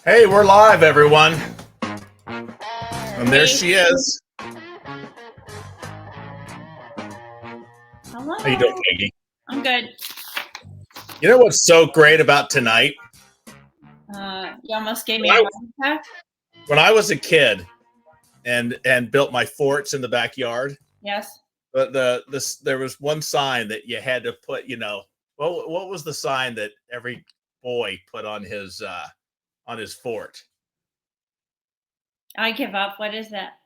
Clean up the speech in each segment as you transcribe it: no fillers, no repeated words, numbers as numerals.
Hey, we're live, everyone. And there Hey, she is. How you doing, hello. Peggy? I'm good. You know what's so great about tonight? You almost gave me When a I, heart attack. when I was a kid and built my forts in the backyard, Yes. but there was one sign that you had to put. What was the sign that every boy put on his fort? I give up. What is that?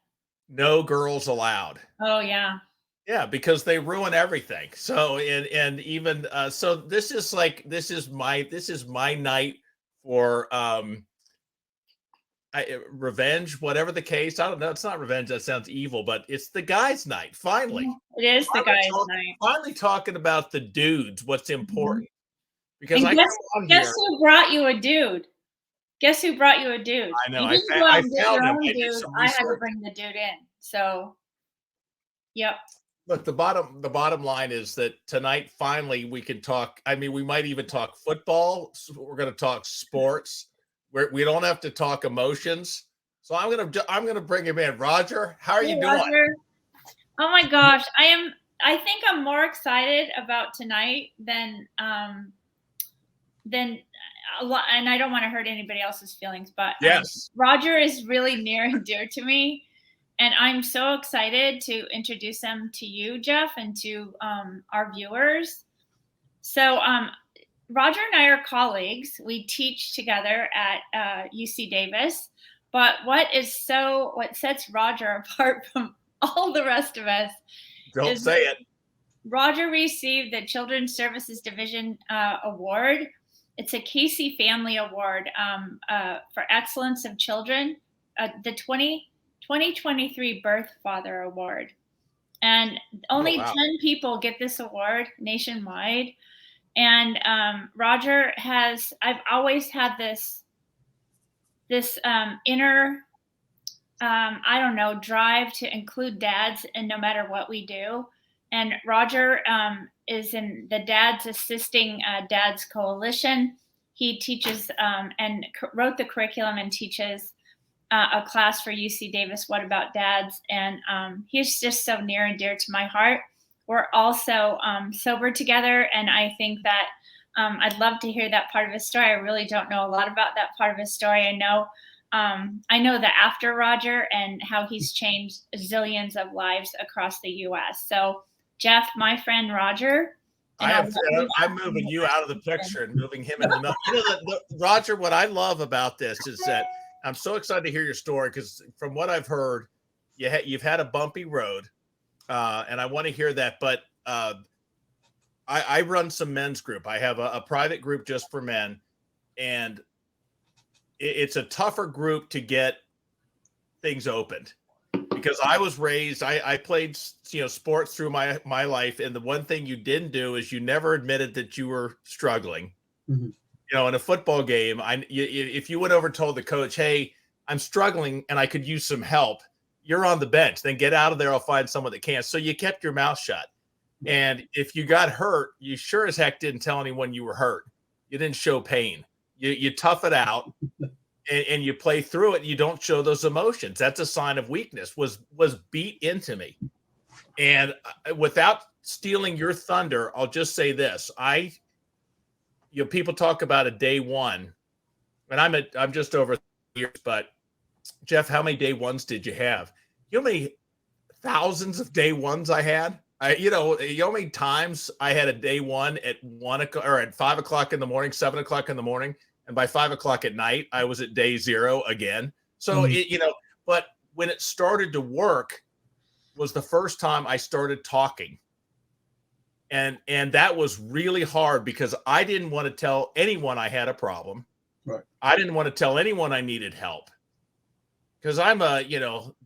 No girls allowed. Oh, yeah. Yeah, because they ruin everything. So and even so this is my night for revenge, whatever the case. I don't know. It's not revenge. That sounds evil, but it's the guys' night. Finally, Yeah, it is the guy's talk, night. finally talking about the dudes. What's Mhm. important? Because And I come on guess here. who brought you a dude? Guess who brought you a dude? I know. You didn't go out I and get found your him. own I did dude. some I had to research. bring the dude in. So, yep. Look, the bottom line is that tonight finally we can talk. I mean, we might even talk football. We're going to talk sports. We don't have to talk emotions. So I'm gonna bring him in. Roger, how are Hey, you doing? Roger. Oh my gosh, I think I'm more excited about tonight than a lot, and I don't want to hurt anybody else's feelings, but Yes. Roger is really near and dear to me, and I'm so excited to introduce him to you, Jeff, and to our viewers. So, Roger and I are colleagues. We teach together at UC Davis. But what sets Roger apart from all the rest of us Don't is say it. Roger received the Children's Services Division Award. It's a Casey Family Award for Excellence of Children, the 2023 Birth Father Award. And Oh only wow. 10 people get this award nationwide. And Roger I've always had this inner, I don't know, drive to include dads in no matter what we do. And Roger is in the Dads Assisting Dads Coalition. He teaches and wrote the curriculum and teaches a class for UC Davis, What About Dads? And he's just so near and dear to my heart. We're also sober together, and I think that I'd love to hear that part of his story. I really don't know a lot about that part of his story. I know the after Roger and how he's changed zillions of lives across the U.S. So, Jeff, my friend Roger, and I I'll have. let you I'm ask him moving the you out of the question. picture and moving him into the. Roger. What I love about this is that I'm so excited to hear your story because from what I've heard, you've had a bumpy road, and I want to hear that. But I run some men's group. I have a private group just for men, and it's a tougher group to get things opened because I was raised. I played sports through my life, and the one thing you didn't do is you never admitted that you were struggling. Mhm. In a football game, if you went over and told the coach, "Hey, I'm struggling and I could use some help," you're on the bench. Then get out of there. I'll find someone that can. So you kept your mouth shut. And if you got hurt, you sure as heck didn't tell anyone you were hurt. You didn't show pain. You tough it out and you play through it. You don't show those emotions. That's a sign of weakness. Was beat into me. And without stealing your thunder, I'll just say this: people talk about a day one, and I'm just over years. But Jeff, how many day ones did you have? You know how many thousands of day ones I had? You know how many times I had a day one at 1 o'clock or at 5 o'clock in the morning, 7 o'clock in the morning, and by 5 o'clock at night, I was at day zero again. So but when it started to work was the first time I started talking. And that was really hard because I didn't want to tell anyone I had a problem. Right. I didn't want to tell anyone I needed help because I'm a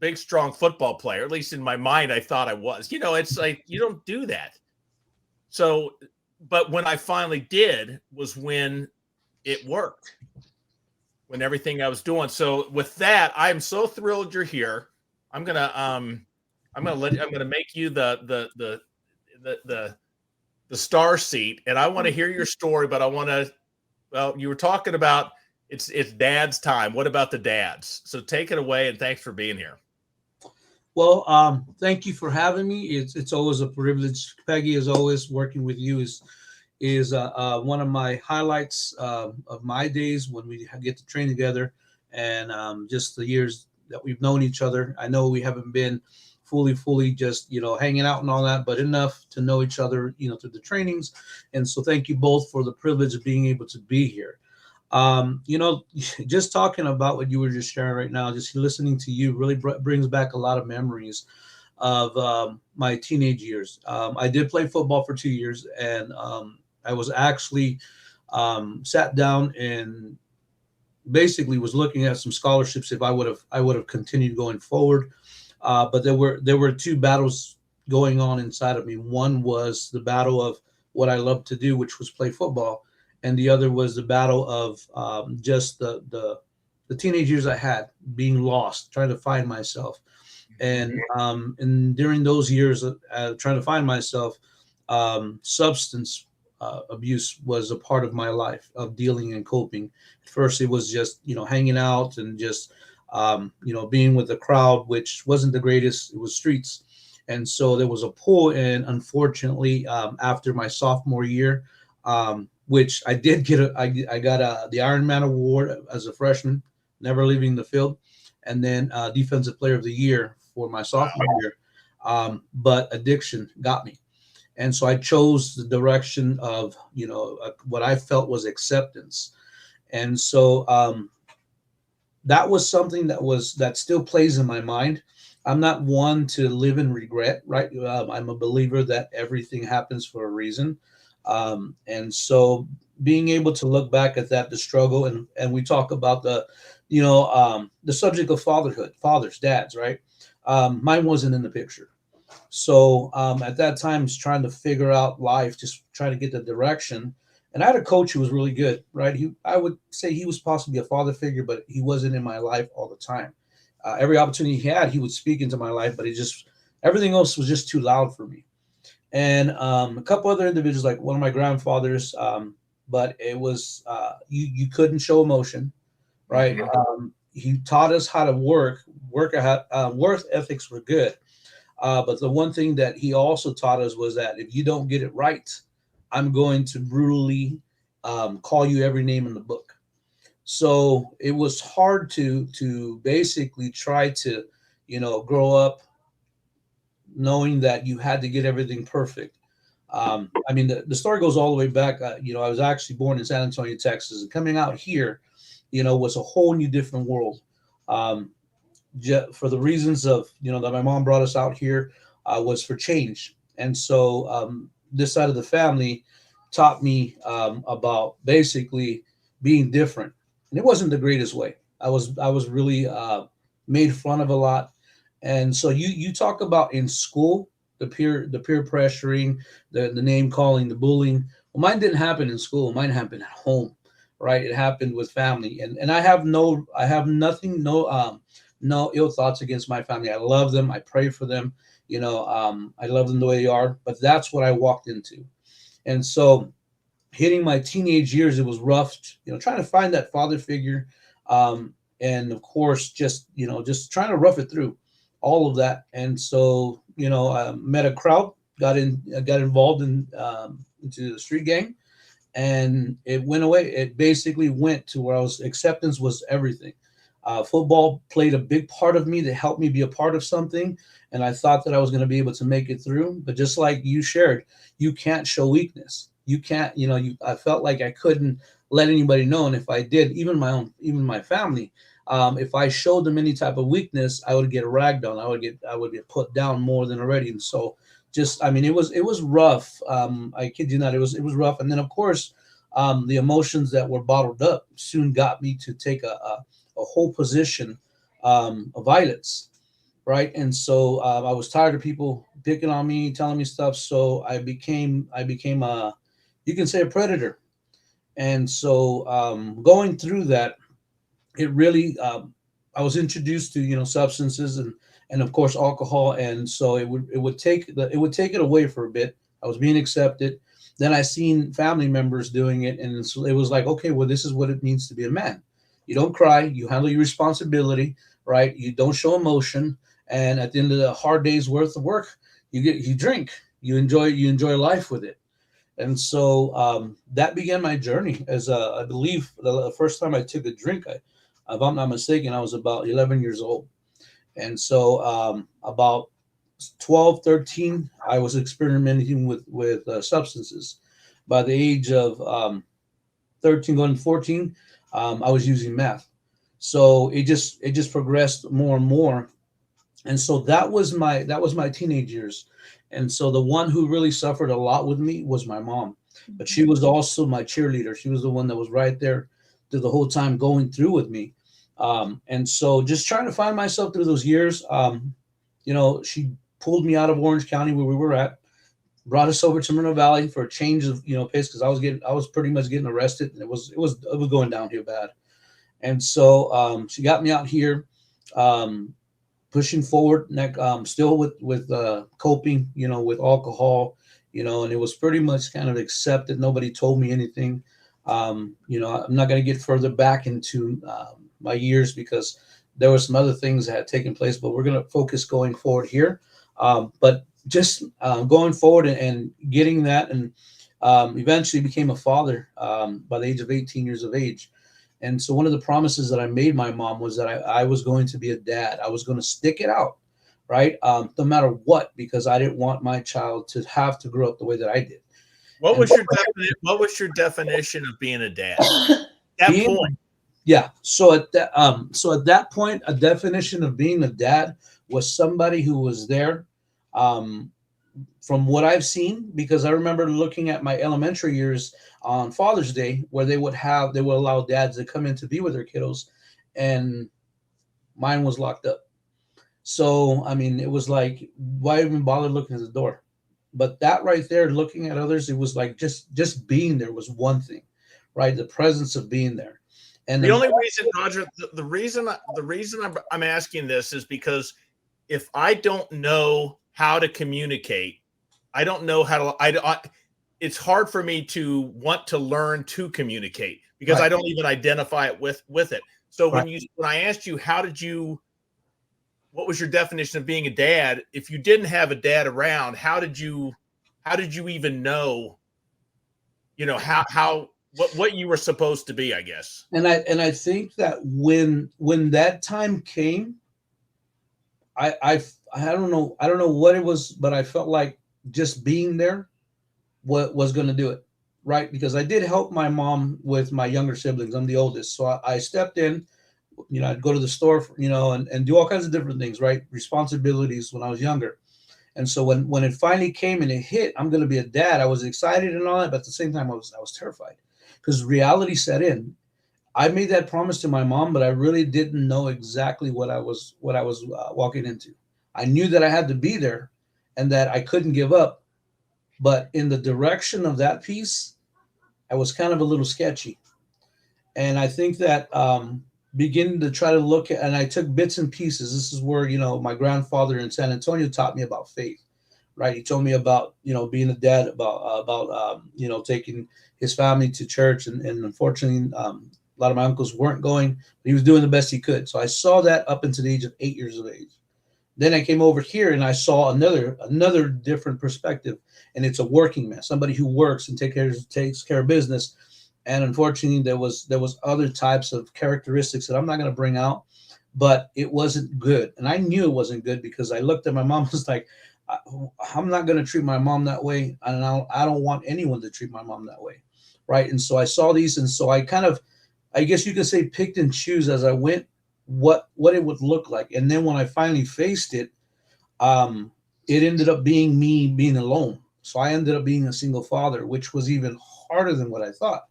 big strong football player. At least in my mind I thought I was. It's like you don't do that. So but when I finally did was when it worked, when everything I was doing. So with that, I'm so thrilled you're here. I'm gonna make you the star seat, and I want to hear your story. But I want to. Well, you were talking about It's dad's time. What about the dads? So take it away, and thanks for being here. Well, thank you for having me. It's always a privilege. Peggy, as always, working with you is one of my highlights of my days when we get to train together, and just the years that we've known each other. I know we haven't been fully just hanging out and all that, but enough to know each other through the trainings. And so thank you both for the privilege of being able to be here. You know, just talking about what you were just sharing right now, just listening to you really brings back a lot of memories of my teenage years. I did play football for 2 years, and I was actually sat down and basically was looking at some scholarships if I would have continued going forward. But there were two battles going on inside of me. One was the battle of what I loved to do, which was play football, and the other was the battle of just the teenage years I had, being lost, trying to find myself. And during those years trying to find myself, substance abuse was a part of my life of dealing and coping. At first, it was just hanging out and just being with the crowd, which wasn't the greatest. It was streets, and so there was a pull. And unfortunately, after my sophomore year, which I did get, I got the Iron Man award as a freshman, never leaving the field, and then Defensive Player of the Year for my sophomore year. But addiction got me. And so I chose the direction of, what I felt was acceptance. And so that was something that still plays in my mind. I'm not one to live in regret, right? I'm a believer that everything happens for a reason. And so being able to look back at that, the struggle, and we talk about the subject of fatherhood, fathers, dads, right? Mine wasn't in the picture. So at that time, I was trying to figure out life, just trying to get the direction. And I had a coach who was really good, right? I would say he was possibly a father figure, but he wasn't in my life all the time. Every opportunity he had, he would speak into my life, but everything else was just too loud for me. And a couple other individuals, like one of my grandfathers, but it was you couldn't show emotion, right? He taught us how to work ethics were good. But the one thing that he also taught us was that if you don't get it right, I'm going to brutally call you every name in the book. So it was hard to basically try to, grow up knowing that you had to get everything perfect. I mean, the story goes all the way back. I was actually born in San Antonio, Texas, and coming out here, was a whole new different world. For the reasons of that my mom brought us out here was for change, and so this side of the family taught me about basically being different, and it wasn't the greatest way. I was really made fun of a lot, and so you talk about in school the peer pressuring, the name calling, the bullying. Well, mine didn't happen in school. Mine happened at home, right? It happened with family, and I have nothing, no ill thoughts against my family. I love them. I pray for them. I love them the way they are. But that's what I walked into. And so hitting my teenage years, it was rough, trying to find that father figure. And of course, just trying to rough it through all of that. And so, I met a crowd, got involved into the street gang, and it went away. It basically went to where acceptance was everything. Football played a big part of me that helped me be a part of something. And I thought that I was going to be able to make it through. But just like you shared, you can't show weakness. You can't, I felt like I couldn't let anybody know. And if I did, even my family, if I showed them any type of weakness, I would get ragged on. I would get put down more than already. And so it was rough. I kid you not, it was rough. And then of course, the emotions that were bottled up soon got me to take a whole position of violence, right? And so I was tired of people picking on me, telling me stuff. So I became you can say a predator. And so going through that, it really I was introduced to substances and of course alcohol, and so it would take it away for a bit. I was being accepted. Then I seen family members doing it, and so it was like, okay, well, this is what it means to be a man. You don't cry. You handle your responsibility, right? You don't show emotion. And at the end of the hard day's worth of work, you drink. You enjoy life with it. And so that began my journey as I believe the first time I took a drink, if I'm not mistaken, I was about 11 years old. And so about 12, 13, I was experimenting with substances. By the age of 13 going to 14, I was using meth. So it just progressed more and more. And so that was my teenage years. And so the one who really suffered a lot with me was my mom, but she was also my cheerleader. She was the one that was right there through the whole time going through with me. And so just trying to find myself through those years. She pulled me out of Orange County where we were at, brought us over to Moreno Valley for a change of pace, because I was pretty much getting arrested, and it was going downhill bad. And so she got me out here, pushing forward, still with coping, with alcohol, and it was pretty much kind of accepted. Nobody told me anything. I'm not going to get further back into my years because there were some other things that had taken place, but we're going to focus going forward here. But just going forward and getting that, and eventually became a father by the age of 18 years of age. And so one of the promises that I made my mom was that I was going to be a dad. I was going to stick it out, right? No matter what, because I didn't want my child to have to grow up the way that I did. What was your definition of being a dad? At that point. Yeah. So at that point, a definition of being a dad was somebody who was there. From what I've seen, because I remember looking at my elementary years on Father's Day, where they would allow dads to come in to be with their kiddos, and mine was locked up. So, I mean, it was like, why even bother looking at the door? But that right there, looking at others, it was like just being there was one thing, right? The presence of being there. And the only reason, Roger, the reason I'm asking this is because if I don't know how to communicate, I don't know how to. It's hard for me to want to learn to communicate because I don't even identify it with it. So when I asked you, what was your definition of being a dad? If you didn't have a dad around, how did you even know? What you were supposed to be, I guess. And I think that when that time came, I don't know what it was, but I felt like just being there was going to do it, right? Because I did help my mom with my younger siblings. I'm the oldest, so I stepped in. I'd go to the store, and do all kinds of different things, right? Responsibilities when I was younger. And so when it finally came and it hit, I'm going to be a dad. I was excited and all that, but at the same time, I was terrified because reality set in. I made that promise to my mom, but I really didn't know exactly what I was walking into. I knew that I had to be there and that I couldn't give up. But in the direction of that piece, I was kind of a little sketchy. And I think that beginning to try to look at, and I took bits and pieces. This is where, my grandfather in San Antonio taught me about faith, right? He told me about, being a dad, about taking his family to church. And unfortunately, a lot of my uncles weren't going, but he was doing the best he could. So I saw that up until the age of 8 years of age. Then I came over here and I saw another different perspective, and it's a working man, somebody who works and takes care of business. And unfortunately, there was other types of characteristics that I'm not going to bring out, but it wasn't good, and I knew it wasn't good because I looked at my mom. Was like, I'm not going to treat my mom that way, and I don't want anyone to treat my mom that way, right? And so I saw these, and so I kind of, I guess you could say, picked and choose as I went what it would look like. And then when I finally faced it, it ended up being me being alone. So I ended up being a single father, which was even harder than what I thought,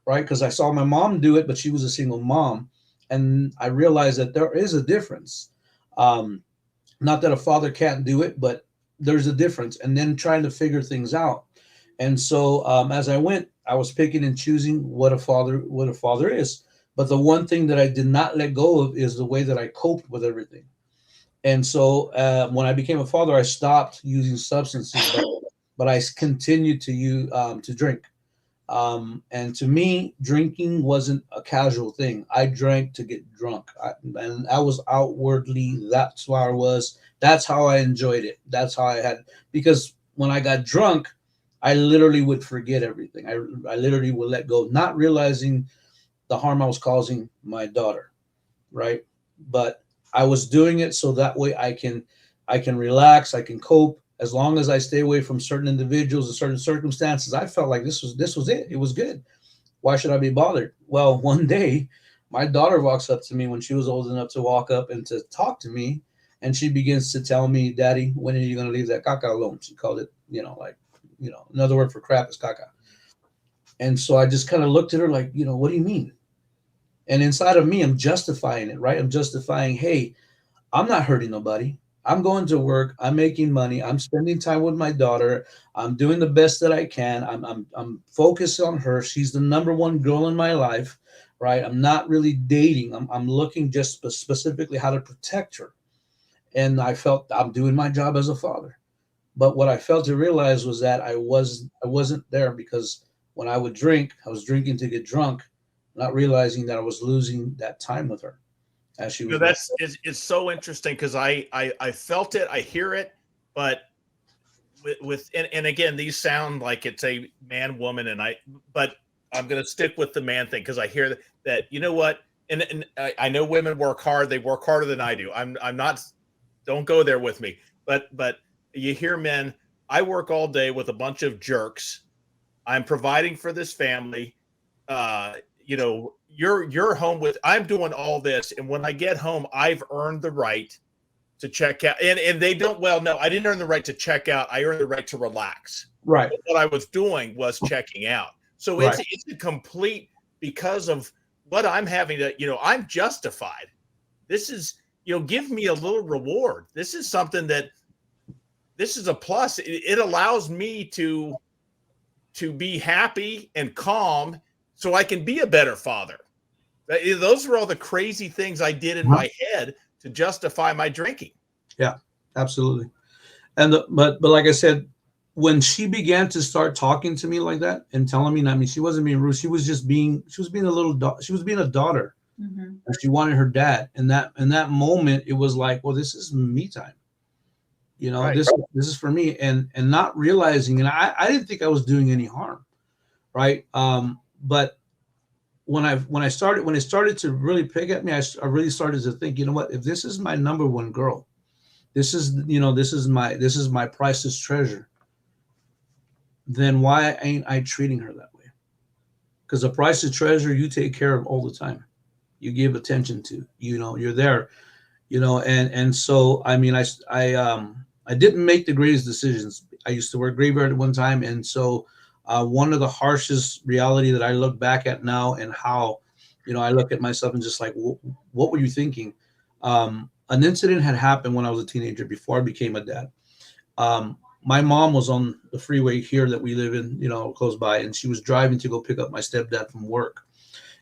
right? Because I saw my mom do it, but she was a single mom. And I realized that there is a difference. Not that a father can't do it, but there's a difference. And then trying to figure things out. And so as I went, I was picking and choosing what a father is. But the one thing that I did not let go of is the way that I coped with everything. And so when I became a father, I stopped using substances, but I continued to drink. And to me, drinking wasn't a casual thing. I drank to get drunk, and I was outwardly. That's why I was. That's how I enjoyed it. That's how I had, because when I got drunk, I literally would forget everything. I literally would let go, not realizing the harm I was causing my daughter, right? But I was doing it so that way I can relax, I can cope. As long as I stay away from certain individuals and certain circumstances, I felt like this was it. It was good. Why should I be bothered? Well, one day, my daughter walks up to me when she was old enough to walk up and to talk to me, and she begins to tell me, "Daddy, when are you going to leave that caca alone?" She called it, like, another word for crap is caca. And so I just kind of looked at her like, what do you mean? And inside of me, I'm justifying it, right? I'm justifying, hey, I'm not hurting nobody. I'm going to work. I'm making money. I'm spending time with my daughter. I'm doing the best that I can. I'm focused on her. She's the number one girl in my life, right? I'm not really dating. I'm looking just specifically how to protect her. And I felt I'm doing my job as a father. But what I failed to realize was that I wasn't there, because when I would drink, I was drinking to get drunk, not realizing that I was losing that time with her as she was. That's it's so interesting because I felt it, I hear it, but with and again, these sound like it's a man woman, but I'm going to stick with the man thing because I hear that you know what, and I know women work hard, they work harder than I do. I'm not, don't go there with me, but you hear men, I work all day with a bunch of jerks. I'm providing for this family. You're home with, I'm doing all this, and when I get home, I've earned the right to check out. And they don't, well, no, I didn't earn the right to check out. I earned the right to relax. Right. But what I was doing was checking out. So Right. it's a complete, because of what I'm having to, I'm justified. This is, give me a little reward. This is something that, this is a plus. It allows me to be happy and calm so I can be a better father. Those were all the crazy things I did in my head to justify my drinking. Yeah, absolutely. But like I said, when she began to start talking to me like that and telling me, I mean, she wasn't being rude. She was being a daughter. Mm-hmm. And she wanted her dad. And in that moment, it was like, well, this is me time. Right. This is for me, and not realizing, and I didn't think I was doing any harm, right? But when it started to really pick at me, I really started to think, you know what? If this is my number one girl, this is my priceless treasure, then why ain't I treating her that way? Because a priceless treasure you take care of all the time, you give attention to, you're there, and so I mean, I didn't make the greatest decisions. I used to work graveyard at one time, and so one of the harshest reality that I look back at now, and how, I look at myself and just like, what were you thinking? An incident had happened when I was a teenager before I became a dad. My mom was on the freeway here that we live in, close by, and she was driving to go pick up my stepdad from work.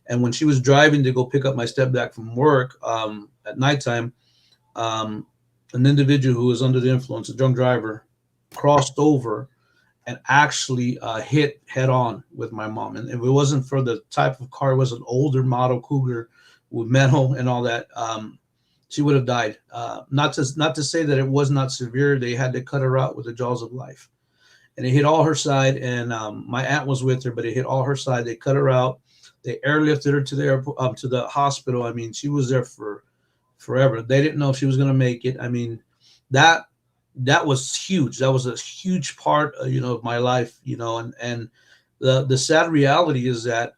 And when she was driving to go pick up my stepdad from work at nighttime, an individual who was under the influence, a drunk driver, crossed over and actually hit head on with my mom. And if it wasn't for the type of car, it was an older model Cougar with metal and all that, she would have died. Not to say that it was not severe. They had to cut her out with the jaws of life. And it hit all her side. And my aunt was with her, but it hit all her side. They cut her out. They airlifted her to the airport, to the hospital. I mean, she was there for forever. They didn't know if she was going to make it. I mean, that was huge. That was a huge part, of my life, and the sad reality is that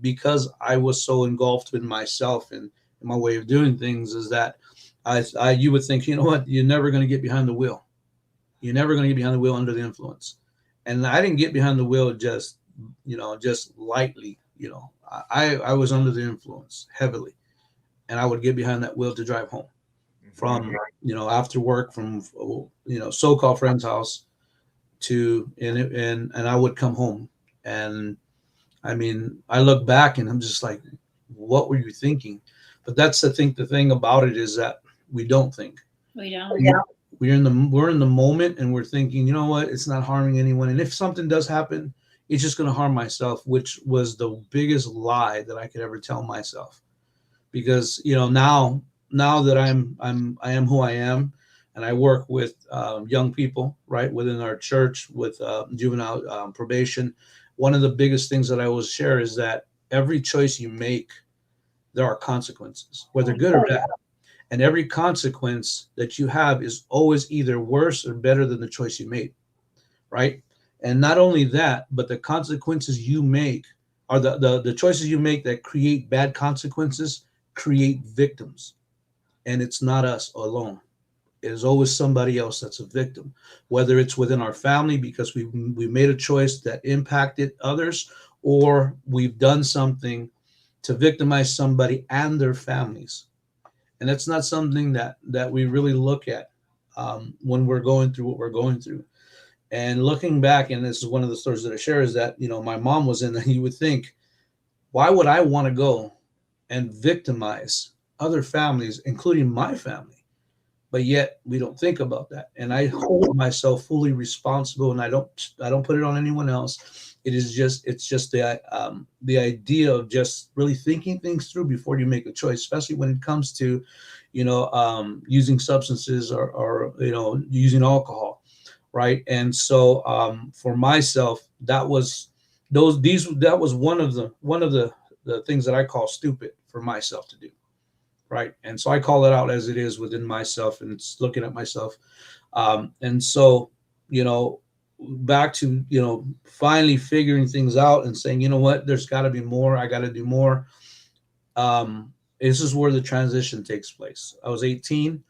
because I was so engulfed in myself and my way of doing things, is that you would think, you know what, you're never going to get behind the wheel. You're never going to get behind the wheel under the influence. And I didn't get behind the wheel just lightly. I was under the influence heavily. And I would get behind that wheel to drive home from, after work, from, so-called friend's house and I would come home. And I mean, I look back and I'm just like, what were you thinking? But that's, I think, the thing about it is that we don't think. We don't. Yeah. We're in the moment and we're thinking, you know what, it's not harming anyone. And if something does happen, it's just going to harm myself, which was the biggest lie that I could ever tell myself. Because now that I am who I am, and I work with young people, right, within our church with juvenile probation. One of the biggest things that I will share is that every choice you make, there are consequences, whether good or bad. And every consequence that you have is always either worse or better than the choice you made, right? And not only that, but the consequences you make are the choices you make that create bad consequences create victims. And it's not us alone. It is always somebody else that's a victim, whether it's within our family because we made a choice that impacted others, or we've done something to victimize somebody and their families. And that's not something that we really look at when we're going through what we're going through. And looking back, and this is one of the stories that I share, is that my mom was in, and you would think, why would I want to go and victimize other families, including my family? But yet we don't think about that. And I hold myself fully responsible, and I don't put it on anyone else. It's just the idea of just really thinking things through before you make a choice, especially when it comes to, using substances or using alcohol, right? And so for myself, that was one of the things that I call stupid for myself to do. Right. And so I call it out as it is within myself, and it's looking at myself. And so, back to, finally figuring things out and saying, you know what, there's got to be more. I got to do more. This is where the transition takes place. I was 18.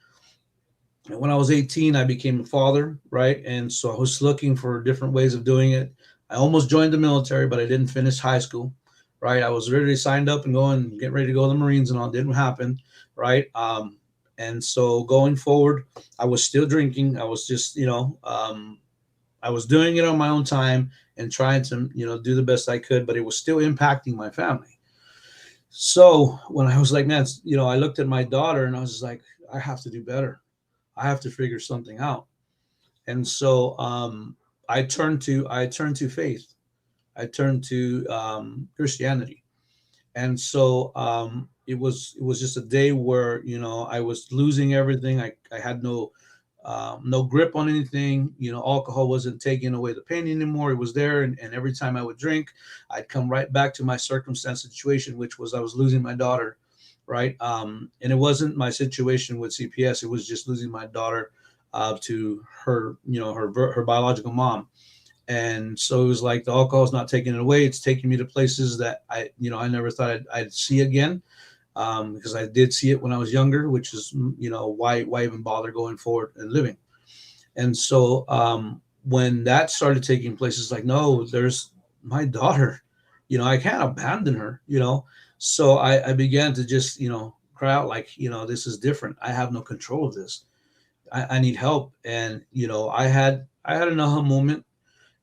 And when I was 18, I became a father. Right. And so I was looking for different ways of doing it. I almost joined the military, but I didn't finish high school. Right. I was ready, signed up and getting ready to go to the Marines, and all. It didn't happen. Right. And so going forward, I was still drinking. I was just, I was doing it on my own time and trying to, do the best I could, but it was still impacting my family. So when I was like, man, I looked at my daughter and I was like, I have to do better. I have to figure something out. And so I turned to faith. I turned to Christianity. And so it was just a day where, I was losing everything. I had no grip on anything. Alcohol wasn't taking away the pain anymore. It was there. And every time I would drink, I'd come right back to my circumstance situation, which was I was losing my daughter. Right. And it wasn't my situation with CPS. It was just losing my daughter to her, her biological mom. And so it was like the alcohol is not taking it away. It's taking me to places that I never thought I'd see again, because I did see it when I was younger, which is, why even bother going forward and living? And so when that started taking place, it's like, no, there's my daughter, I can't abandon her, So I began to just, cry out like, this is different. I have no control of this. I need help. And, I had an aha moment.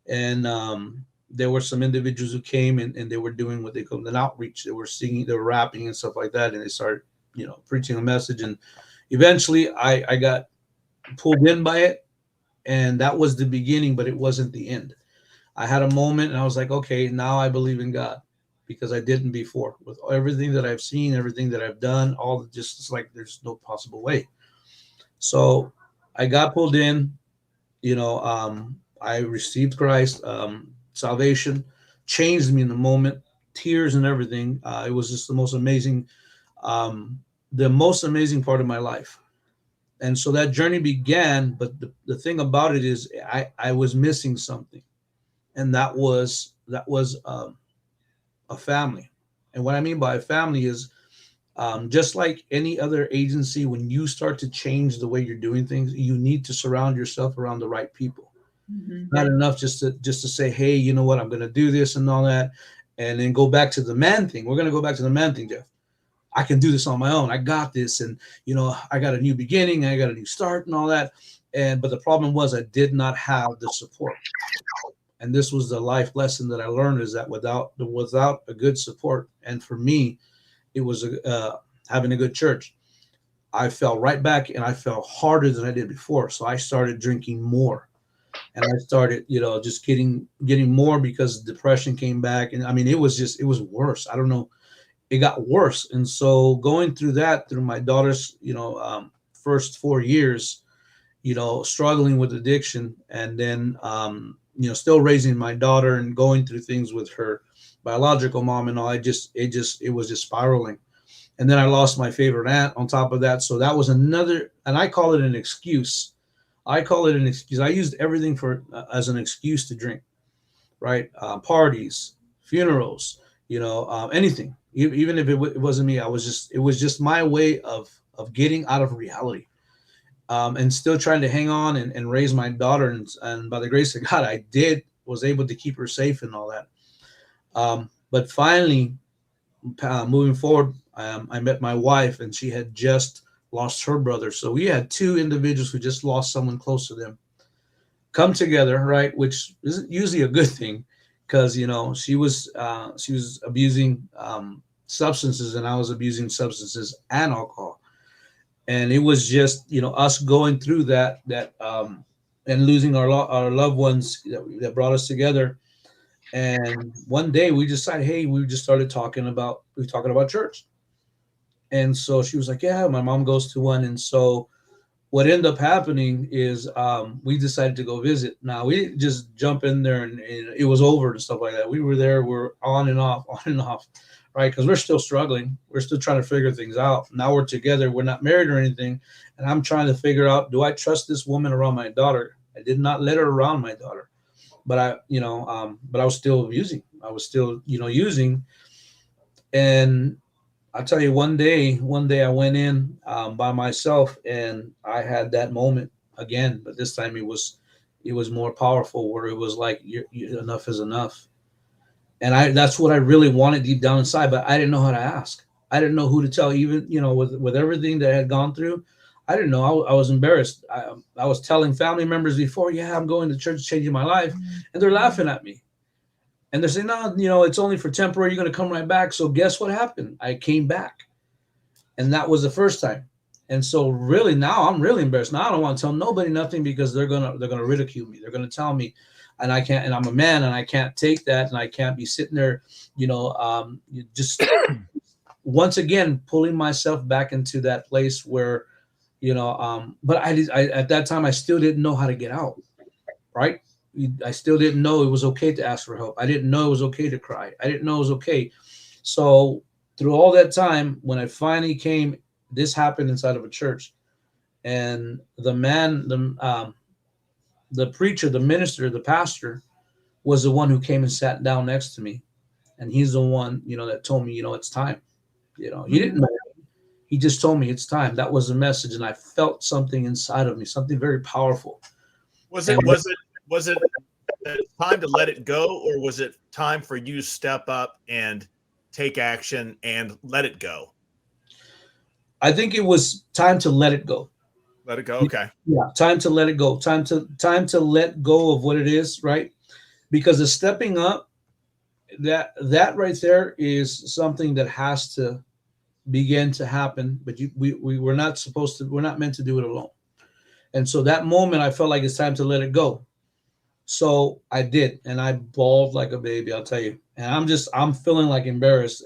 And there were some individuals who came and they were doing what they call an outreach. They were singing, they were rapping and stuff like that. And they started, preaching a message. And eventually I got pulled in by it. And that was the beginning, but it wasn't the end. I had a moment and I was like, okay, now I believe in God, because I didn't before. With everything that I've seen, everything that I've done, it's like there's no possible way. So I got pulled in, I received Christ. Salvation changed me in the moment, tears and everything. It was just the most amazing part of my life. And so that journey began. But the thing about it is I was missing something. And that was a family. And what I mean by a family is just like any other agency, when you start to change the way you're doing things, you need to surround yourself around the right people. Mm-hmm. Not enough just to say, hey, you know what, I'm going to do this and all that, and then go back to the man thing. We're going to go back to the man thing, Jeff. I can do this on my own. I got this, and I got a new beginning. I got a new start and all that. But the problem was I did not have the support. And this was the life lesson that I learned, is that without a good support, and for me, it was having a good church, I fell right back and I fell harder than I did before. So I started drinking more. and I started, just getting more because depression came back, and I mean, it was worse. I don't know, it got worse, and so going through that, through my daughter's, first 4 years, struggling with addiction, and then, still raising my daughter and going through things with her biological mom and all, it was just spiraling. And then I lost my favorite aunt on top of that. So that was another, and I call it an excuse. I call it an excuse. I used everything as an excuse to drink, right? Parties, funerals, anything. Even if it wasn't me, it was just my way of getting out of reality, and still trying to hang on and raise my daughter. And by the grace of God, was able to keep her safe and all that. But finally, moving forward, I met my wife, and she had just lost her brother. So we had two individuals who just lost someone close to them come together, right? Which isn't usually a good thing, because she was abusing substances, and I was abusing substances and alcohol, and it was just us going through that and losing our loved ones that brought us together. And one day we decided, hey, we just started talking about church. And so she was like, yeah, my mom goes to one. And so what ended up happening is we decided to go visit. Now, we didn't just jump in there and it was over and stuff like that. We were there, we're on and off, right? Because we're still struggling. We're still trying to figure things out. Now we're together. We're not married or anything. And I'm trying to figure out, do I trust this woman around my daughter? I did not let her around my daughter. But I was still using. I was still, using. And I'll tell you, one day I went in by myself, and I had that moment again. But this time it was more powerful, where it was like, enough is enough. And that's what I really wanted deep down inside, but I didn't know how to ask. I didn't know who to tell. Even with everything that I had gone through, I didn't know. I was embarrassed. I was telling family members before, yeah, I'm going to church, changing my life. And they're laughing at me. And they're saying, no, it's only for temporary. You're going to come right back. So guess what happened? I came back. And that was the first time. And so really now I'm really embarrassed. Now I don't want to tell nobody nothing, because they're going to ridicule me. They're going to tell me, and I can't, and I'm a man, and I can't take that. And I can't be sitting there, just once again, pulling myself back into that place where, but I at that time, I still didn't know how to get out, right? I still didn't know it was okay to ask for help. I didn't know it was okay to cry. I didn't know it was okay. So through all that time, when I finally came, this happened inside of a church, and the preacher, the minister, the pastor was the one who came and sat down next to me. And he's the one, that told me, it's time. He didn't know. He just told me it's time. That was the message. And I felt something inside of me, something very powerful. Was it time to let it go, or was it time for you to step up and take action and let it go? I think it was time to let it go. Let it go. Okay. Yeah. Time to let it go. Time to let go of what it is. Right. Because the stepping up, that right there is something that has to begin to happen, but we're not meant to do it alone. And so that moment, I felt like it's time to let it go. So I did, and I bawled like a baby, I'll tell you. And I'm feeling like embarrassed.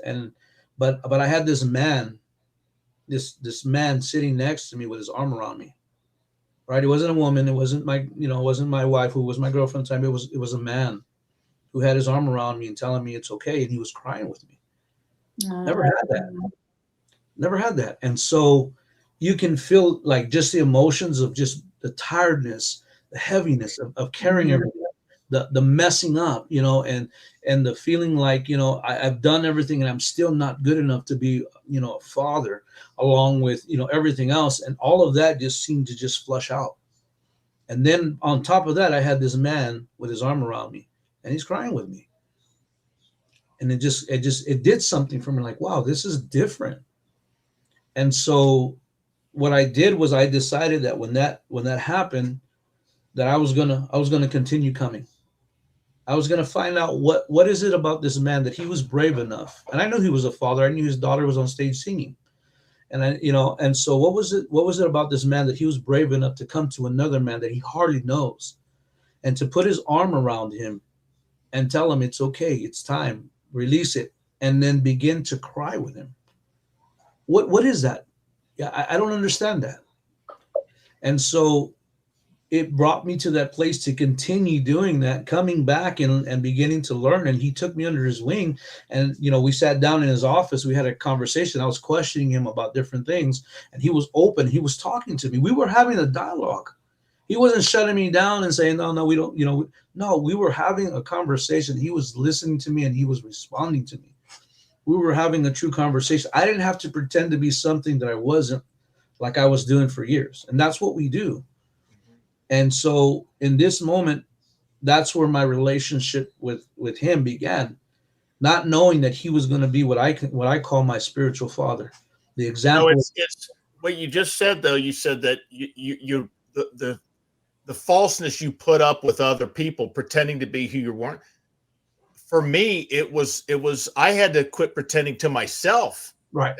But I had this man sitting next to me with his arm around me. Right? It wasn't a woman. It wasn't my wife, who was my girlfriend at the time. It was a man who had his arm around me and telling me it's okay. And he was crying with me. Never had that. And so you can feel like just the emotions of just the tiredness, the heaviness of carrying everything, the messing up, and the feeling like, I've done everything and I'm still not good enough to be, a father, along with, everything else. And all of that just seemed to just flush out. And then on top of that, I had this man with his arm around me, and he's crying with me. And it did something for me, like, wow, this is different. And so what I did was I decided that when that happened, that I was gonna continue coming. I was gonna find out what is it about this man that he was brave enough. And I knew he was a father. I knew his daughter was on stage singing. And and so what was it about this man that he was brave enough to come to another man that he hardly knows and to put his arm around him and tell him it's okay, it's time, release it, and then begin to cry with him. What is that? Yeah, I don't understand that. And so it brought me to that place to continue doing that, coming back and beginning to learn. And he took me under his wing. And, we sat down in his office. We had a conversation. I was questioning him about different things. And he was open. He was talking to me. We were having a dialogue. He wasn't shutting me down and saying, no, we don't, no, we were having a conversation. He was listening to me and he was responding to me. We were having a true conversation. I didn't have to pretend to be something that I wasn't, like I was doing for years. And that's what we do. And so in this moment, that's where my relationship with him began, not knowing that he was going to be what I call my spiritual father. The example. No, it's what you just said, though. You said that the falseness you put up with other people pretending to be who you weren't. For me, it was I had to quit pretending to myself, right,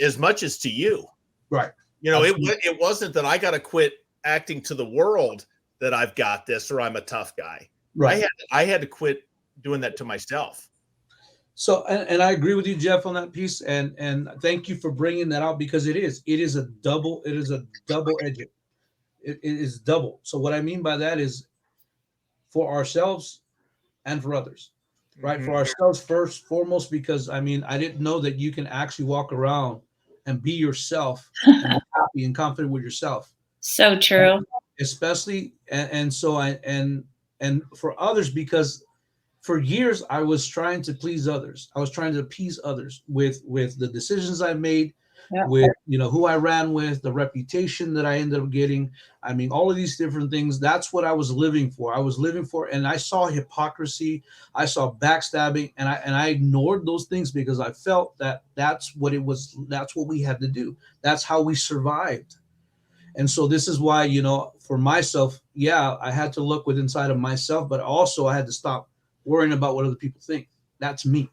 as much as to you, right. It wasn't that I got to quit acting to the world that I've got this or I'm a tough guy. Right. I had to quit doing that to myself. So, and I agree with you, Jeff, on that piece. And thank you for bringing that out, because it is a double edged. It is double. So what I mean by that is for ourselves and for others, right? Mm-hmm. For ourselves first, foremost, because I didn't know that you can actually walk around and be yourself and be happy and confident with yourself. So true. And especially, and for others, because for years I was trying to please others. I was trying to appease others with the decisions I made, with who I ran with, the reputation that I ended up getting. All of these different things. That's what I was living for. And I saw hypocrisy, I saw backstabbing, and I ignored those things because I felt that that's what it was. That's what we had to do. That's how we survived. And so this is why, for myself, I had to look within inside of myself, but also I had to stop worrying about what other people think. That's me,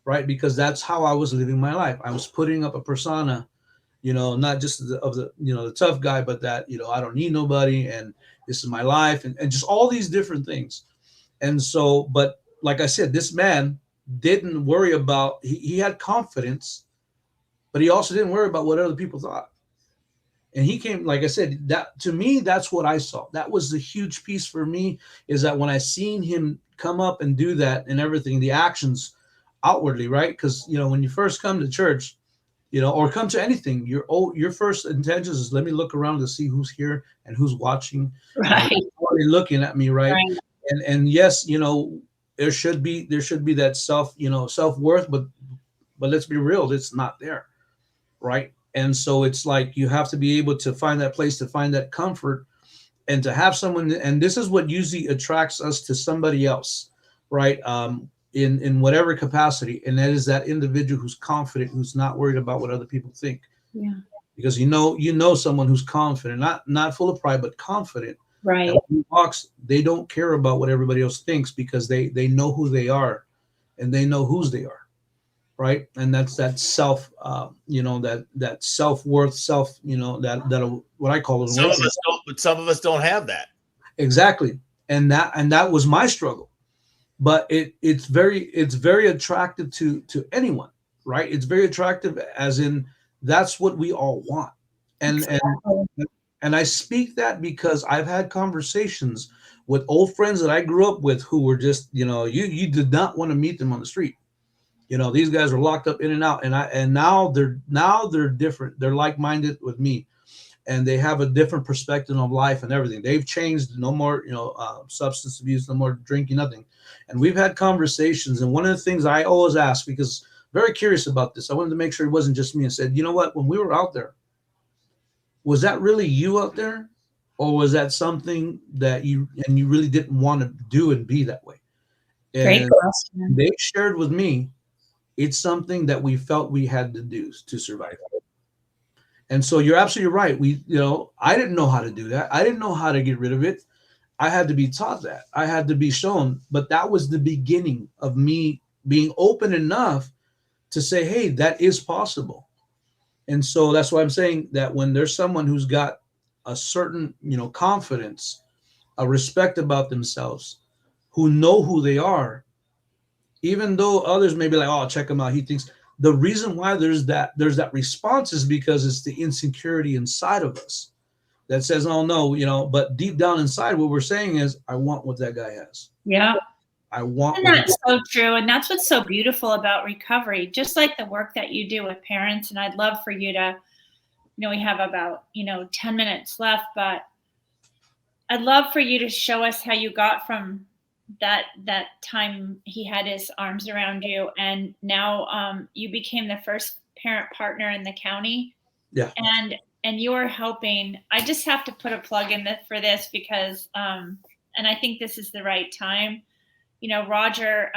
right? Because that's how I was living my life. I was putting up a persona, not just of the tough guy, but that, I don't need nobody and this is my life and just all these different things. And so, but like I said, this man didn't worry about, he had confidence, but he also didn't worry about what other people thought. And he came, like I said, that to me, that's what I saw. That was the huge piece for me, is that when I seen him come up and do that and everything, the actions outwardly, right? Because, when you first come to church, or come to anything, your first intentions is, let me look around to see who's here and who's watching. Right. Who's looking at me, right? And yes, there should be that self-worth, but let's be real, it's not there, right? And so it's like you have to be able to find that place, to find that comfort, and to have someone. And this is what usually attracts us to somebody else, right? In whatever capacity, and that is that individual who's confident, who's not worried about what other people think. Yeah. Because someone who's confident, not full of pride, but confident. Right. And when he walks, they don't care about what everybody else thinks, because they know who they are, and they know whose they are. Right. And that's that self, that self-worth, that what I call it. Some of us don't have that. Exactly. And that was my struggle. But it's very attractive to anyone. Right. It's very attractive, as in that's what we all want. And I speak that because I've had conversations with old friends that I grew up with who were just, you did not want to meet them on the street. These guys are locked up in and out, and now they're different. They're like-minded with me, and they have a different perspective of life and everything. They've changed. No more, substance abuse, no more drinking, nothing. And we've had conversations. And one of the things I always ask, because I'm very curious about this, I wanted to make sure it wasn't just me, and said, you know what? When we were out there, was that really you out there, or was that something that you really didn't want to do and be that way? And great question. They shared with me, it's something that we felt we had to do to survive. And so you're absolutely right. I didn't know how to do that. I didn't know how to get rid of it. I had to be taught that. I had to be shown. But that was the beginning of me being open enough to say, hey, that is possible. And so that's why I'm saying that when there's someone who's got a certain, confidence, a respect about themselves, who know who they are, even though others may be like, oh, check him out. He thinks the reason why there's that response is because it's the insecurity inside of us that says, oh no, but deep down inside, what we're saying is, I want what that guy has. Yeah. I want And what that's so true. And that's what's so beautiful about recovery, just like the work that you do with parents. And I'd love for you to, we have about, 10 minutes left, but I'd love for you to show us how you got from that time he had his arms around you, and now you became the first parent partner in the county. Yeah. And you're helping. I just have to put a plug in for this because, and I think this is the right time. Roger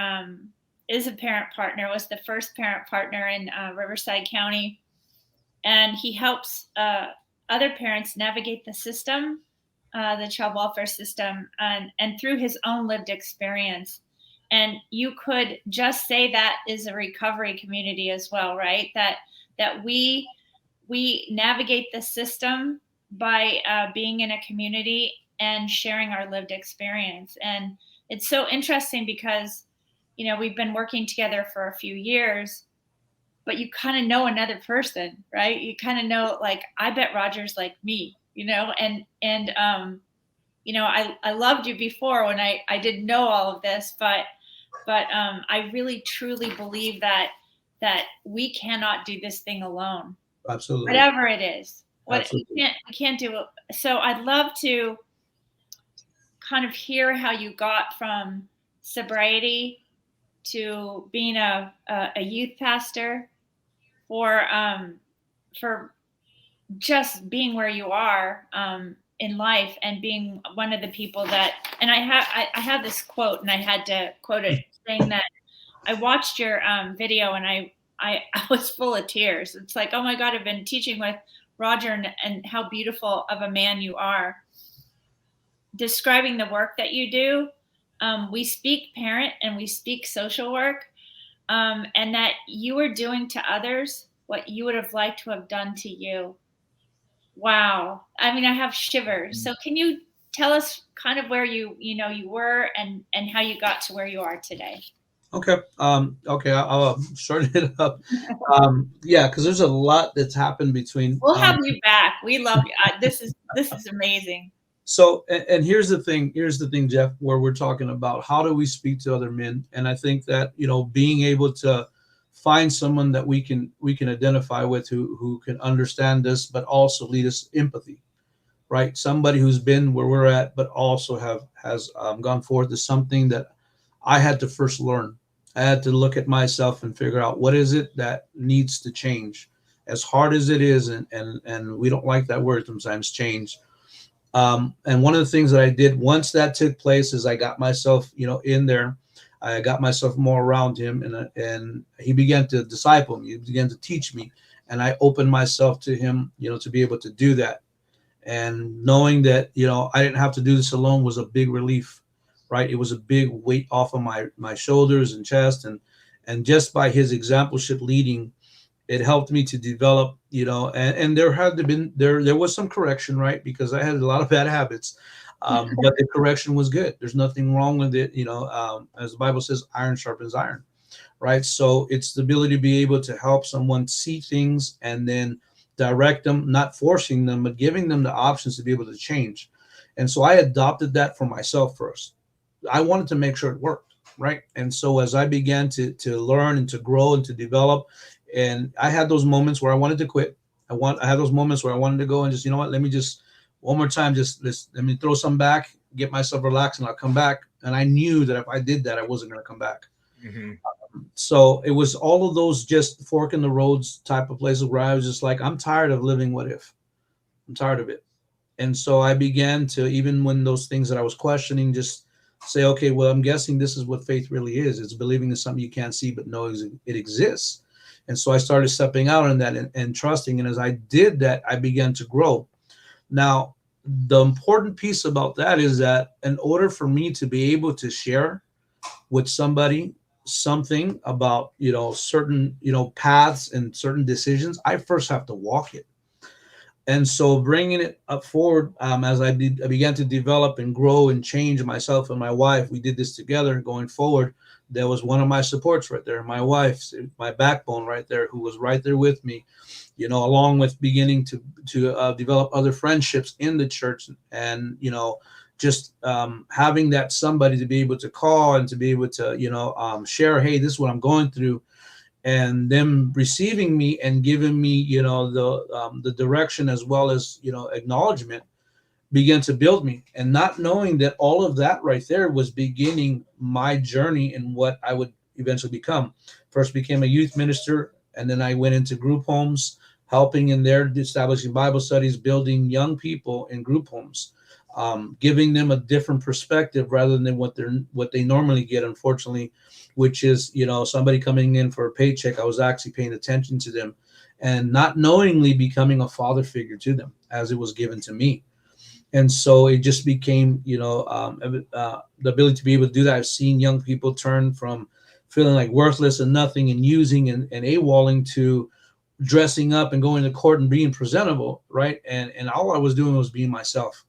is a parent partner, was the first parent partner in Riverside County, and he helps other parents navigate the system, the child welfare system, and through his own lived experience. And you could just say that is a recovery community as well, right? That we navigate the system by being in a community and sharing our lived experience. And it's so interesting because, we've been working together for a few years, but you kind of know another person, right? You kind of know, like, I bet Roger's like me, and I loved you before when I didn't know all of this, but I really truly believe that we cannot do this thing alone. Absolutely. Whatever it is, Absolutely. we can't do it. So I'd love to kind of hear how you got from sobriety to being a youth pastor, for just being where you are in life, and being one of the people that, and I have this quote, and I had to quote it, saying that I watched your video, and I was full of tears. It's like, oh my God, I've been teaching with Roger, and how beautiful of a man you are. Describing the work that you do, we speak parent and we speak social work, and that you are doing to others what you would have liked to have done to you. Wow. I mean, I have shivers. So can you tell us kind of where you were, and how you got to where you are today? Okay. I'll shorten it up. Yeah, because there's a lot that's happened between. We'll have you back. We love you. This is amazing. So, and here's the thing, Jeff, where we're talking about how do we speak to other men, and I think that being able to find someone that we can identify with, who can understand us, but also lead us empathy, right? Somebody who's been where we're at, but also has gone forth, is something that I had to first learn. I had to look at myself and figure out what is it that needs to change, as hard as it is, and we don't like that word sometimes, change. And one of the things that I did once that took place is I got myself, in there. I got myself more around him, and he began to disciple me. He began to teach me, and I opened myself to him, to be able to do that. And knowing that, I didn't have to do this alone was a big relief, right? It was a big weight off of my shoulders and chest, and just by his exampleship leading, it helped me to develop, and there was some correction, right? Because I had a lot of bad habits. But the correction was good. There's nothing wrong with it. As the Bible says, iron sharpens iron, right? So it's the ability to be able to help someone see things and then direct them, not forcing them, but giving them the options to be able to change. And so I adopted that for myself first. I wanted to make sure it worked, right? And so as I began to learn and to grow and to develop, and I had those moments where I wanted to quit. I had those moments where I wanted to go and just, let me just one more time, let me throw some back, get myself relaxed, and I'll come back. And I knew that if I did that, I wasn't going to come back. Mm-hmm. So it was all of those just fork in the roads type of places where I was just like, I'm tired of living what if. I'm tired of it. And so I began to, even when those things that I was questioning, just say, okay, well, I'm guessing this is what faith really is. It's believing in something you can't see, but know it exists. And so I started stepping out on that and trusting. And as I did that, I began to grow. Now, the important piece about that is that in order for me to be able to share with somebody something about, certain, paths and certain decisions, I first have to walk it. And so bringing it up forward, as I began to develop and grow and change myself and my wife, we did this together going forward. There was one of my supports right there, my wife, my backbone right there, who was right there with me, along with beginning to develop other friendships in the church, and just having that somebody to be able to call and to be able to share, hey, this is what I'm going through, and them receiving me and giving me the direction, as well as acknowledgement, began to build me, and not knowing that all of that right there was beginning my journey in what I would eventually become. First became a youth minister, and then I went into group homes, helping in there, establishing Bible studies, building young people in group homes, giving them a different perspective rather than what they normally get, unfortunately, which is somebody coming in for a paycheck. I was actually paying attention to them and not knowingly becoming a father figure to them as it was given to me. And so it just became the ability to be able to do that. I've seen young people turn from feeling like worthless and nothing and using and AWOLing to dressing up and going to court and being presentable, right? And all I was doing was being myself.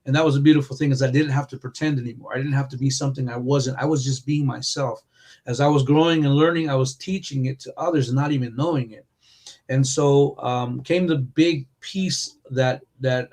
And that was a beautiful thing, is I didn't have to pretend anymore. I didn't have to be something I wasn't. I was just being myself. As I was growing and learning, I was teaching it to others and not even knowing it. And so came the big piece that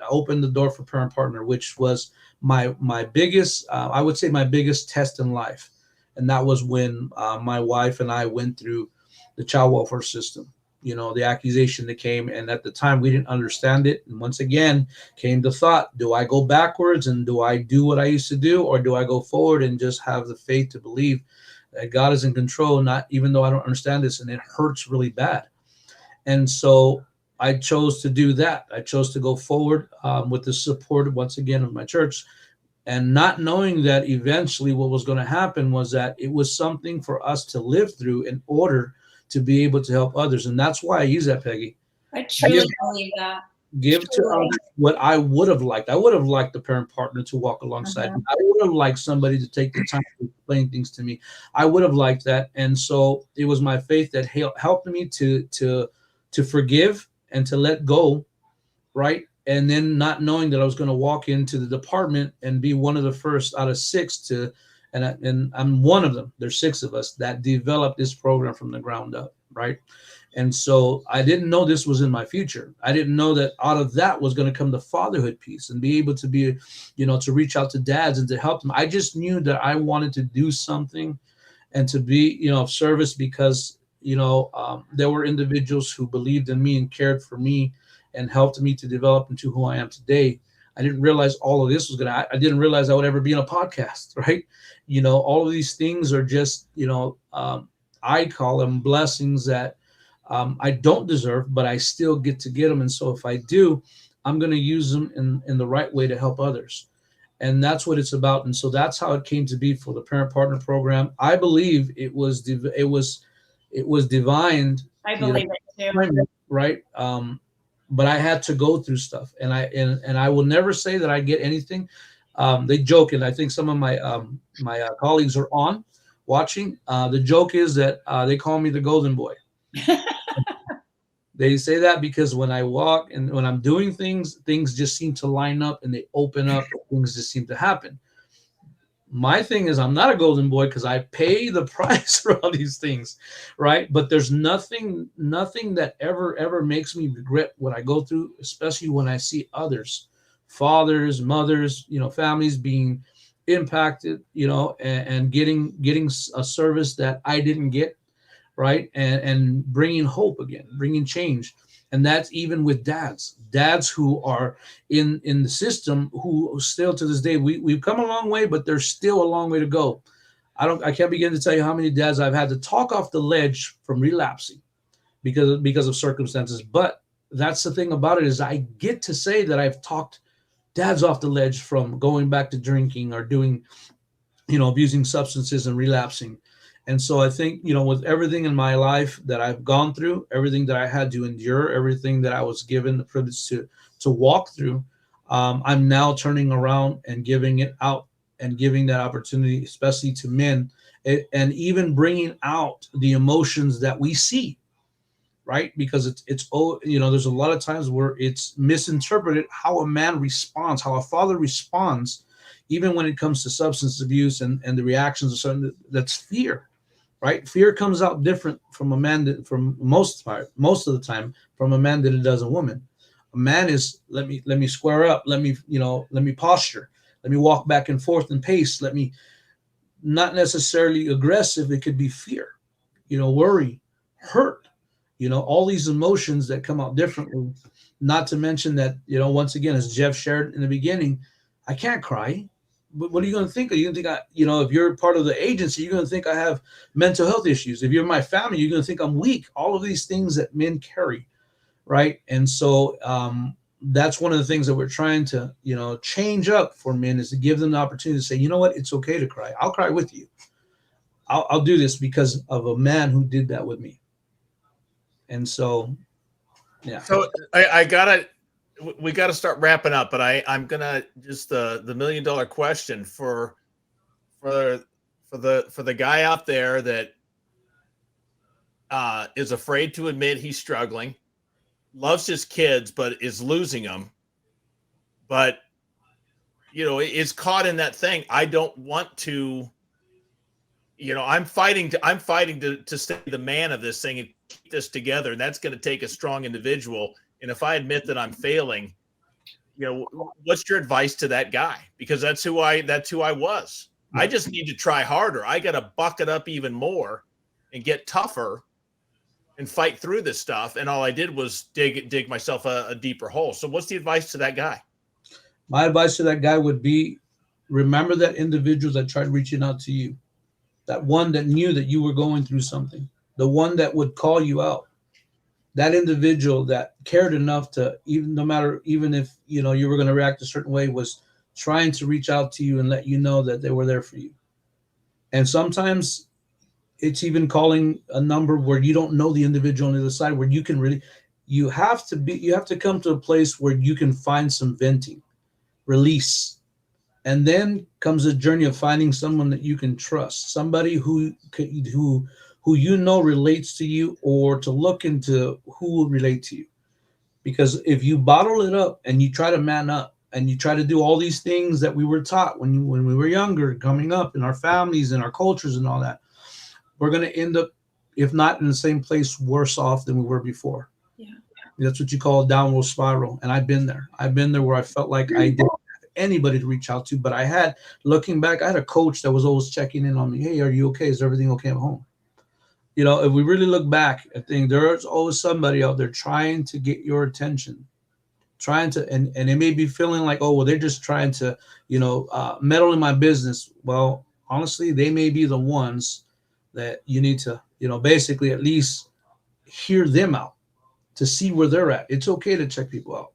opened the door for Parent Partner, which was my biggest, I would say my biggest test in life. And that was when my wife and I went through the child welfare system. The accusation that came, and at the time we didn't understand it. And once again came the thought, do I go backwards and do I do what I used to do, or do I go forward and just have the faith to believe that God is in control, not even though I don't understand this and it hurts really bad. And so I chose to do that. I chose to go forward with the support, once again, of my church, and not knowing that eventually what was going to happen was that it was something for us to live through in order to be able to help others. And that's why I use that, Peggy. I truly believe that. Give to others what I would have liked. I would have liked the Parent Partner to walk alongside me. I would have liked somebody to take the time to explain things to me. I would have liked that. And so it was my faith that helped me to forgive and to let go, right? And then not knowing that I was going to walk into the department and be one of the first out of six and I'm one of them. There's six of us that developed this program from the ground up, right? And so I didn't know this was in my future. I didn't know that out of that was going to come the fatherhood piece and be able to be, to reach out to dads and to help them. I just knew that I wanted to do something and to be, of service, because, there were individuals who believed in me and cared for me and helped me to develop into who I am today. I didn't realize all of this was I didn't realize I would ever be in a podcast, right? All of these things are just, I call them blessings that I don't deserve, but I still get to get them. And so if I do, I'm going to use them in the right way to help others. And that's what it's about. And so that's how it came to be for the Parent Partner program. I believe it was divined. I believe it too. Right. But I had to go through stuff, and I will never say that I get anything. They joke, and I think some of my colleagues are watching. The joke is that they call me the golden boy. They say that because when I walk and when I'm doing things just seem to line up and they open up. Things just seem to happen. My thing is, I'm not a golden boy because I pay the price for all these things, right? But there's nothing that ever makes me regret what I go through, especially when I see others, fathers, mothers, families being impacted, and getting a service that I didn't get, right? And bringing hope again, bringing change. And that's even with dads who are in the system, who still to this day, we've come a long way, but there's still a long way to go. I can't begin to tell you how many dads I've had to talk off the ledge from relapsing because of circumstances. But that's the thing about it, is I get to say that I've talked dads off the ledge from going back to drinking or doing, abusing substances and relapsing. And so I think, with everything in my life that I've gone through, everything that I had to endure, everything that I was given the privilege to walk through, I'm now turning around and giving it out and giving that opportunity, especially to men, and even bringing out the emotions that we see, right? Because there's a lot of times where it's misinterpreted how a man responds, how a father responds, even when it comes to substance abuse and the reactions of certain, that's fear, right? Fear comes out different from a man from most of the time from a man than it does a woman. A man is let me square up, let me posture, let me walk back and forth and pace, let me, not necessarily aggressive, it could be fear, worry, hurt, all these emotions that come out differently. Not to mention that, once again, as Jeff shared in the beginning, I can't cry. But what are you going to think? Are you going to think if you're part of the agency, you're going to think I have mental health issues. If you're my family, you're going to think I'm weak. All of these things that men carry, right? And so that's one of the things that we're trying to, change up for men, is to give them the opportunity to say, you know what, it's okay to cry. I'll cry with you. I'll do this because of a man who did that with me. And so, yeah. So we gotta start wrapping up, but I'm gonna just the $1 million question for the guy out there that is afraid to admit he's struggling, loves his kids, but is losing them, but is caught in that thing. I don't want to, I'm fighting to stay the man of this thing and keep this together. And that's going to take a strong individual. And if I admit that I'm failing, what's your advice to that guy? Because that's who I was. I just need to try harder. I got to buck it up even more and get tougher and fight through this stuff. And all I did was dig myself a deeper hole. So what's the advice to that guy? My advice to that guy would be, remember that individual that tried reaching out to you, that one that knew that you were going through something, the one that would call you out, that individual that cared enough to, even if you were going to react a certain way, was trying to reach out to you and let you know that they were there for you. And sometimes it's even calling a number where you don't know the individual on the other side, where you can really, you have to come to a place where you can find some venting, release. And then comes a journey of finding someone that you can trust, somebody who relates to you, or to look into who will relate to you. Because if you bottle it up and you try to man up and you try to do all these things that we were taught when we were younger, coming up in our families and our cultures and all that, we're going to end up, if not in the same place, worse off than we were before. Yeah. That's what you call a downward spiral. And I've been there where I felt like I didn't have anybody to reach out to, but looking back, I had a coach that was always checking in on me. Hey, are you okay? Is everything okay at home? If we really look back, I think there's always somebody out there trying to get your attention, and it may be feeling like, oh, well, they're just trying to, meddle in my business. Well, honestly, they may be the ones that you need to, basically at least hear them out to see where they're at. It's okay to check people out.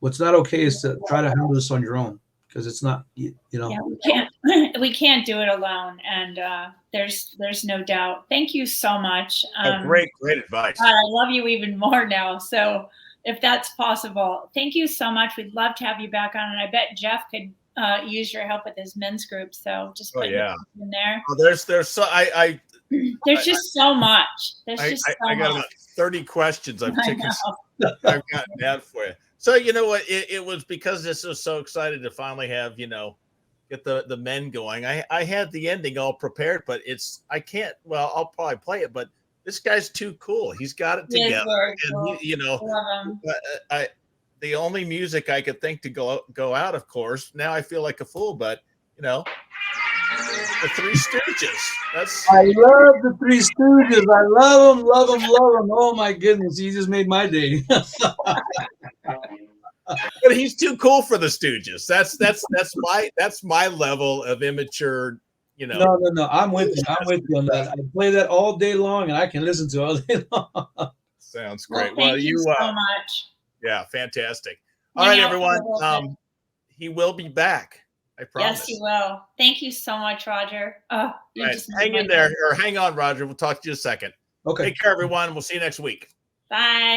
What's not okay is to try to handle this on your own, because it's not, Yeah, we can't do it alone. And there's no doubt. Thank you so much. Great advice. God, I love you even more now. So if that's possible, thank you so much. We'd love to have you back on. And I bet Jeff could use your help with his men's group. So just put it in there. Oh, there's just so much. I got about 30 questions I've gotten out for you. So you know what? It was because this was so excited to finally have, get the men going. I had the ending all prepared, but I'll probably play it, but this guy's too cool. He's got it together. And the only music I could think to go out, of course, now I feel like a fool, but the Three Stooges. I love the Three Stooges. I love them. Oh my goodness, he just made my day. But he's too cool for the Stooges. That's my level of immature. No. I'm with you on that. I play that all day long, and I can listen to it all day long. Sounds great. Well, thank you so much. Yeah, fantastic. All right, everyone. He will be back. I promise. Yes, he will. Thank you so much, Roger. Right. Hang in there, or hang on, Roger. We'll talk to you in a second. Okay. Take care, everyone. We'll see you next week. Bye.